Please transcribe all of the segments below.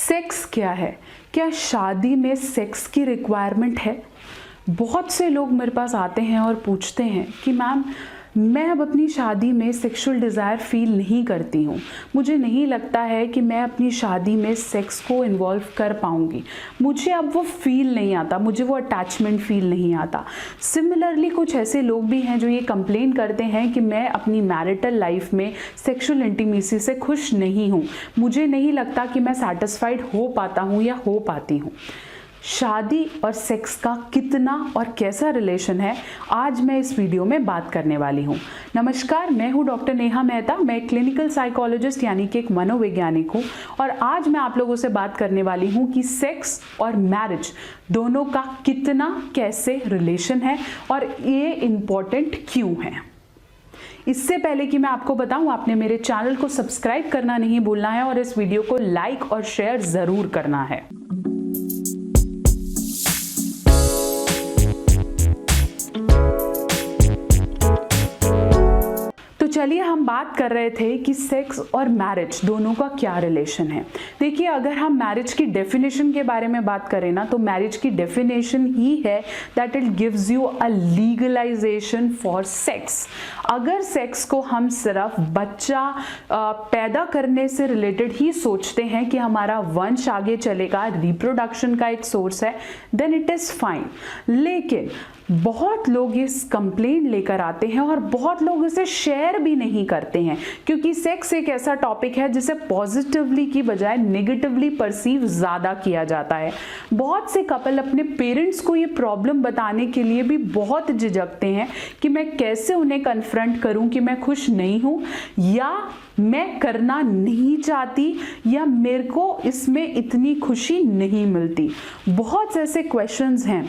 Sex क्या है? क्या शादी में सेक्स की रिक्वायरमेंट है? बहुत से लोग मेरे पास आते हैं और पूछते हैं कि मैम मैं अब अपनी शादी में सेक्सुअल डिज़ायर फील नहीं करती हूँ, मुझे नहीं लगता है कि मैं अपनी शादी में सेक्स को इन्वॉल्व कर पाऊँगी, मुझे अब वो फील नहीं आता, मुझे वो अटैचमेंट फील नहीं आता। सिमिलरली कुछ ऐसे लोग भी हैं जो ये कंप्लेन करते हैं कि मैं अपनी मैरिटल लाइफ में सेक्सुअल इंटीमेसी से खुश नहीं हूँ, मुझे नहीं लगता कि मैं सैटिस्फाइड हो पाता हूँ या हो पाती हूँ। शादी और सेक्स का कितना और कैसा रिलेशन है, आज मैं इस वीडियो में बात करने वाली हूँ। नमस्कार, मैं हूँ डॉक्टर नेहा मेहता। मैं क्लिनिकल साइकोलॉजिस्ट यानी कि एक मनोवैज्ञानिक हूँ और आज मैं आप लोगों से बात करने वाली हूँ कि सेक्स और मैरिज दोनों का कितना कैसे रिलेशन है और ये इम्पॉर्टेंट क्यों है। इससे पहले कि मैं आपको बताऊं, आपने मेरे चैनल को सब्सक्राइब करना नहीं भूलना है और इस वीडियो को लाइक और शेयर ज़रूर करना है। चलिए हम बात कर रहे थे कि सेक्स और मैरिज दोनों का क्या रिलेशन है। देखिए, अगर हम मैरिज की डेफिनेशन के बारे में बात करें ना, तो मैरिज की डेफिनेशन ही है that it gives you a legalisation for sex. अगर सेक्स को हम सिर्फ बच्चा पैदा करने से रिलेटेड ही सोचते हैं कि हमारा वंश आगे चलेगा, रिप्रोडक्शन का एक सोर्स है, देन इट इज़ फाइन। लेकिन बहुत लोग इस कंप्लेंट लेकर आते हैं और बहुत लोग इसे शेयर भी नहीं करते हैं, क्योंकि सेक्स एक ऐसा टॉपिक है जिसे पॉजिटिवली की बजाय नेगेटिवली परसीव ज़्यादा किया जाता है। बहुत से कपल अपने पेरेंट्स को ये प्रॉब्लम बताने के लिए भी बहुत झिझकते हैं कि मैं कैसे उन्हें कन्फ्रंट करूं कि मैं खुश नहीं हूं, या मैं करना नहीं चाहती, या मेरे को इसमें इतनी खुशी नहीं मिलती। बहुत से ऐसे क्वेश्चंस हैं।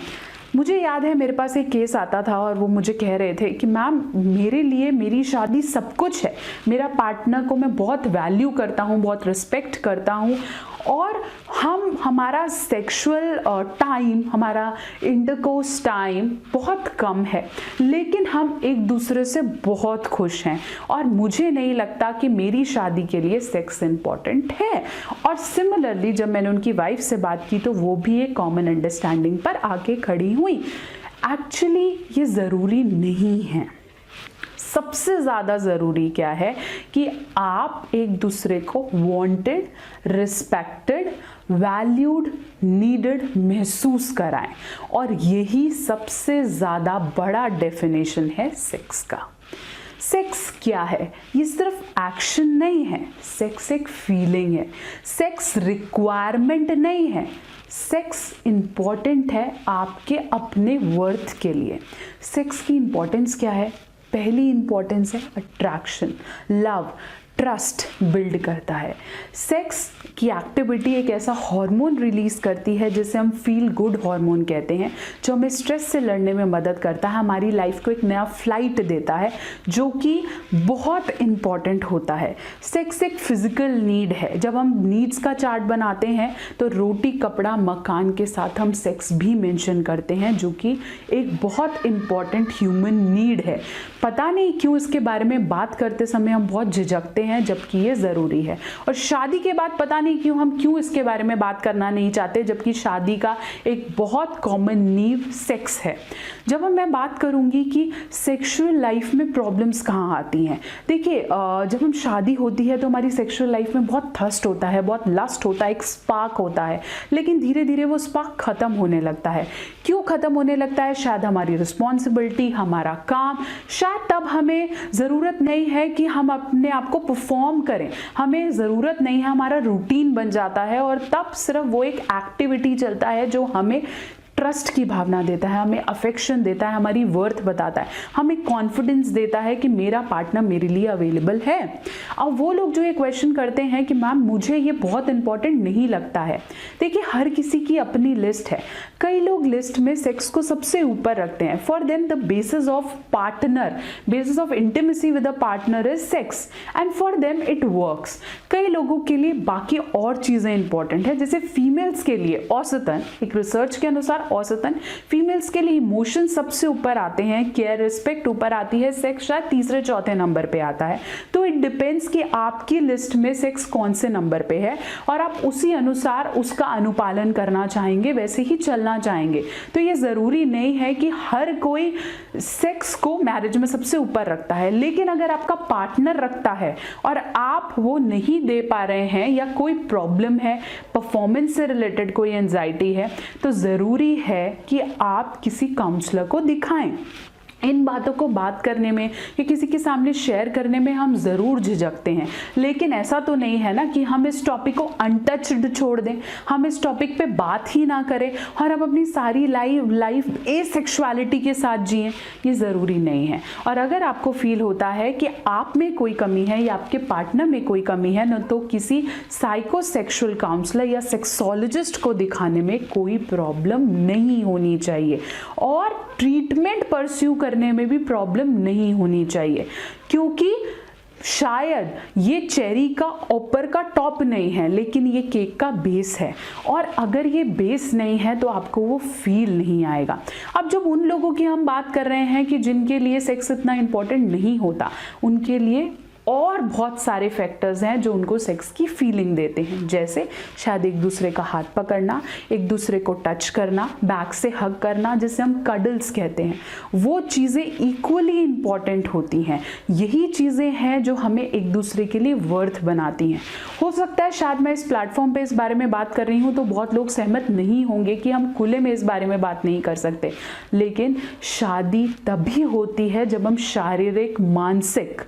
मुझे याद है मेरे पास एक केस आता था और वो मुझे कह रहे थे कि मैम मेरे लिए मेरी शादी सब कुछ है, मेरा पार्टनर को मैं बहुत वैल्यू करता हूँ, बहुत रिस्पेक्ट करता हूँ और हमारा सेक्सुअल टाइम, हमारा इंटरकोर्स टाइम बहुत कम है, लेकिन हम एक दूसरे से बहुत खुश हैं और मुझे नहीं लगता कि मेरी शादी के लिए सेक्स इम्पॉर्टेंट है। और सिमिलरली जब मैंने उनकी वाइफ से बात की तो वो भी एक कॉमन अंडरस्टैंडिंग पर आके खड़ी हुई। एक्चुअली ये ज़रूरी नहीं है। सबसे ज़्यादा ज़रूरी क्या है कि आप एक दूसरे को वांटेड, रिस्पेक्टेड, वैल्यूड, नीडेड महसूस कराएं, और यही सबसे ज़्यादा बड़ा डेफिनेशन है सेक्स का। सेक्स क्या है? ये सिर्फ एक्शन नहीं है, सेक्स एक फीलिंग है, सेक्स रिक्वायरमेंट नहीं है, सेक्स इम्पॉर्टेंट है आपके अपने वर्थ के लिए। सेक्स की इम्पॉर्टेंस क्या है? पहली इम्पॉर्टेंस है अट्रैक्शन, लव, ट्रस्ट बिल्ड करता है। सेक्स की एक्टिविटी एक ऐसा हार्मोन रिलीज करती है जिसे हम फील गुड हार्मोन कहते हैं, जो हमें स्ट्रेस से लड़ने में मदद करता है, हमारी लाइफ को एक नया फ्लाइट देता है, जो कि बहुत इम्पॉर्टेंट होता है। सेक्स एक फिजिकल नीड है। जब हम नीड्स का चार्ट बनाते हैं तो रोटी, कपड़ा, मकान के साथ हम सेक्स भी मेंशन करते हैं, जो कि एक बहुत इम्पॉर्टेंट ह्यूमन नीड है। पता नहीं क्यों इसके बारे में बात करते समय हम बहुत झिझकते हैं, जबकि ये ज़रूरी है। और शादी के बाद पता नहीं क्यों इसके बारे में बात करना नहीं चाहते, जबकि शादी का एक बहुत कॉमन नीड सेक्स है। जब मैं बात करूंगी कि सेक्सुअल लाइफ में प्रॉब्लम्स कहाँ आती हैं, देखिए जब हम शादी होती है तो हमारी सेक्सुअल लाइफ में बहुत थर्स्ट होता है, बहुत लस्ट होता है, एक स्पार्क होता है, लेकिन धीरे धीरे वो स्पार्क खत्म होने लगता है। क्यों खत्म होने लगता है? शायद हमारी रिस्पॉन्सिबिलिटी, हमारा काम, शायद तब हमें ज़रूरत नहीं है कि हम अपने आप को परफॉर्म करें, हमें ज़रूरत नहीं है, हमारा रूटीन बन जाता है और तब सिर्फ वो एक एक्टिविटी चलता है जो हमें ट्रस्ट की भावना देता है, हमें अफेक्शन देता है, हमारी वर्थ बताता है, हमें कॉन्फिडेंस देता है कि मेरा पार्टनर मेरे लिए अवेलेबल है। अब वो लोग जो ये क्वेश्चन करते हैं कि मैम मुझे ये बहुत इंपॉर्टेंट नहीं लगता है, देखिए हर किसी की अपनी लिस्ट है। कई लोग लिस्ट में सेक्स को सबसे ऊपर रखते हैं। For them the basis of partner, basis of intimacy with a partner is sex, and for them it works. कई लोगों के लिए बाकी और चीज़ें इंपॉर्टेंट है, जैसे फीमेल्स के लिए औसतन एक रिसर्च के अनुसार औसतन फीमेल्स के लिए इमोशन सबसे ऊपर आते हैं, केयर रिस्पेक्ट ऊपर आती है, सेक्स शायद तीसरे चौथे नंबर पे आता है। तो इट डिपेंड्स कि आपकी लिस्ट में सेक्स कौन से नंबर पे है और आप उसी अनुसार उसका अनुपालन करना चाहेंगे, वैसे ही चलना चाहेंगे। तो ये ज़रूरी नहीं है कि हर कोई सेक्स को मैरिज में सबसे ऊपर रखता है, लेकिन अगर आपका पार्टनर रखता है और आप वो नहीं दे पा रहे हैं या कोई प्रॉब्लम है, परफॉर्मेंस से रिलेटेड कोई एंजाइटी है, तो ज़रूरी है कि आप किसी काउंसलर को दिखाएं। इन बातों को बात करने में या किसी के सामने शेयर करने में हम ज़रूर झिझकते हैं, लेकिन ऐसा तो नहीं है ना कि हम इस टॉपिक को अनटच्ड छोड़ दें, हम इस टॉपिक पे बात ही ना करें और हम अपनी सारी लाइफ एसेक्सुअलिटी के साथ जिएं। ये ज़रूरी नहीं है। और अगर आपको फील होता है कि आप में कोई कमी है या आपके पार्टनर में कोई कमी है न, तो किसी साइकोसेक्सुअल काउंसलर या सेक्सोलॉजिस्ट को दिखाने में कोई प्रॉब्लम नहीं होनी चाहिए और ट्रीटमेंट परस्यू करने में भी प्रॉब्लम नहीं होनी चाहिए, क्योंकि शायद ये चेरी का ऊपर का टॉप नहीं है, लेकिन ये केक का बेस है, और अगर ये बेस नहीं है तो आपको वो फील नहीं आएगा। अब जब उन लोगों की हम बात कर रहे हैं कि जिनके लिए सेक्स इतना इम्पोर्टेंट नहीं होता, उनके लिए और बहुत सारे फैक्टर्स हैं जो उनको सेक्स की फीलिंग देते हैं, जैसे शायद एक दूसरे का हाथ पकड़ना, एक दूसरे को टच करना, बैक से हग करना, जिसे हम कडल्स कहते हैं। वो चीज़ें इक्वली इम्पॉर्टेंट होती हैं। यही चीज़ें हैं जो हमें एक दूसरे के लिए वर्थ बनाती हैं। हो सकता है शायद मैं इस प्लेटफॉर्म पे इस बारे में बात कर रही हूँ तो बहुत लोग सहमत नहीं होंगे कि हम खुले में इस बारे में बात नहीं कर सकते, लेकिन शादी तभी होती है जब हम शारीरिक, मानसिक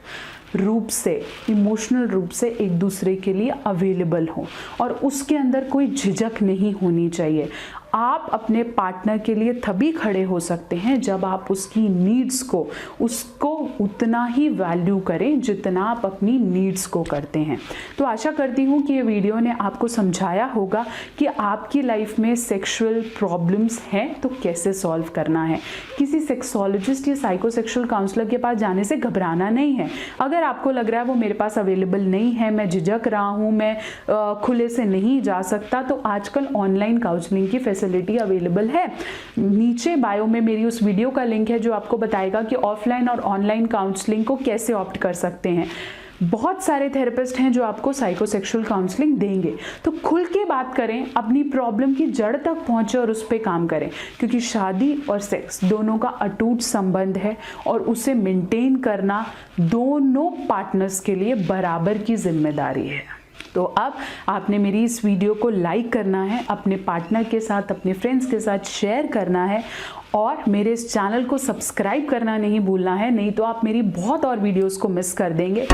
रूप से, इमोशनल रूप से एक दूसरे के लिए अवेलेबल हो, और उसके अंदर कोई झिझक नहीं होनी चाहिए। आप अपने पार्टनर के लिए तभी खड़े हो सकते हैं जब आप उसकी नीड्स को, उसको उतना ही वैल्यू करें जितना आप अपनी नीड्स को करते हैं। तो आशा करती हूँ कि ये वीडियो ने आपको समझाया होगा कि आपकी लाइफ में सेक्सुअल प्रॉब्लम्स हैं तो कैसे सॉल्व करना है। किसी सेक्सोलॉजिस्ट या साइकोसेक्सुअल काउंसलर के पास जाने से घबराना नहीं है। अगर आपको लग रहा है वो मेरे पास अवेलेबल नहीं है, मैं झिझक रहा हूँ, मैं खुले से नहीं जा सकता, तो आजकल ऑनलाइन काउंसलिंग की फैसिलिटी अवेलेबल है। नीचे बायो में मेरी उस वीडियो का लिंक है जो आपको बताएगा कि ऑफलाइन और ऑनलाइन काउंसलिंग को कैसे ऑप्ट कर सकते हैं। बहुत सारे थेरेपिस्ट हैं जो आपको साइकोसेक्सुअल काउंसलिंग देंगे। तो खुल के बात करें, अपनी प्रॉब्लम की जड़ तक पहुंचे और उस पर काम करें, क्योंकि शादी और सेक्स दोनों का अटूट संबंध है और उसे मेंटेन करना दोनों पार्टनर्स के लिए बराबर की जिम्मेदारी है। तो अब आपने मेरी इस वीडियो को लाइक करना है, अपने पार्टनर के साथ, अपने फ्रेंड्स के साथ शेयर करना है, और मेरे इस चैनल को सब्सक्राइब करना नहीं भूलना है, नहीं तो आप मेरी बहुत और वीडियोस को मिस कर देंगे।